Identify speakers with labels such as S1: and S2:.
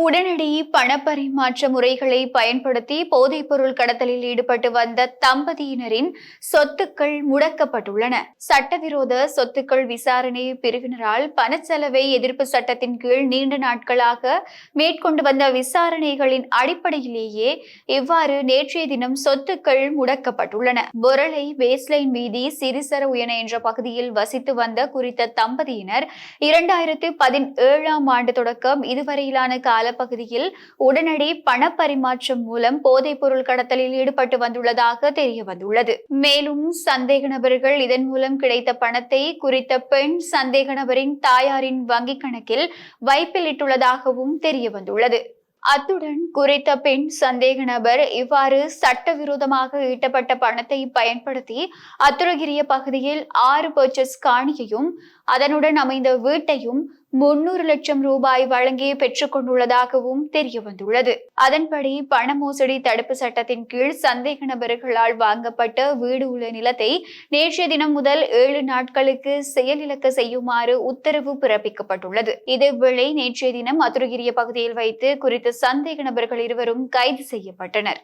S1: உடனடி பணப்பரிமாற்ற முறைகளை பயன்படுத்தி போதைப்பொருள் கடத்தலில் ஈடுபட்டு வந்த தம்பதியினரின் சொத்துக்கள் முடக்கப்பட்டுள்ளன. சட்டவிரோத சொத்துக்கள் விசாரணை பிரிவினரால் பணச்செலவை எதிர்ப்பு சட்டத்தின் கீழ் நீண்ட நாட்களாக மேற்கொண்டு வந்த விசாரணைகளின் அடிப்படையிலேயே இவ்வாறு நேற்றைய தினம் சொத்துக்கள் முடக்கப்பட்டுள்ளன. பொரளை பேஸ்லைன் வீதி சிறிசர உயன என்ற பகுதியில் வசித்து வந்த குறித்த தம்பதியினர் 2017ஆம் ஆண்டு தொடக்கம் இதுவரையிலான காலப்பகுதியில் உடனடி பணப்பரிமாற்றம் மூலம் போதைப்பொருள் கடத்தலில் ஈடுபட்டு வந்துள்ளதாக தெரியவந்துள்ளது. மேலும் சந்தேக நபர்கள் இதன் மூலம் கிடைத்த பணத்தை குறித்த பெண் சந்தேக நபரின் தாயாரின் வங்கிக் கணக்கில் வைப்பிலிட்டுள்ளதாகவும் தெரியவந்துள்ளது. அத்துடன் குறித்த பெண் சந்தேக நபர் இவ்வாறு சட்டவிரோதமாக ஈட்டப்பட்ட பணத்தை பயன்படுத்தி அத்துரகிரிய பகுதியில் 6 பர்ச்சஸ் காணியையும் அதனுடன் அமைந்த வீட்டையும் 300 லட்சம் ரூபாய் வழங்கி பெற்றுக் கொண்டுள்ளதாகவும் தெரியவந்துள்ளது. அதன்படி பண மோசடி தடுப்பு சட்டத்தின் கீழ் சந்தேக நபர்களால் வாங்கப்பட்ட வீடு உள்ள நிலத்தை நேற்றைய தினம் முதல் 7 நாட்களுக்கு செயலிழக்க செய்யுமாறு உத்தரவு பிறப்பிக்கப்பட்டுள்ளது. இதேவேளை நேற்றைய தினம் அத்துரகிரிய பகுதியில் வைத்து குறித்த சந்தேக நபர்கள் இருவரும் கைது செய்யப்பட்டனர்.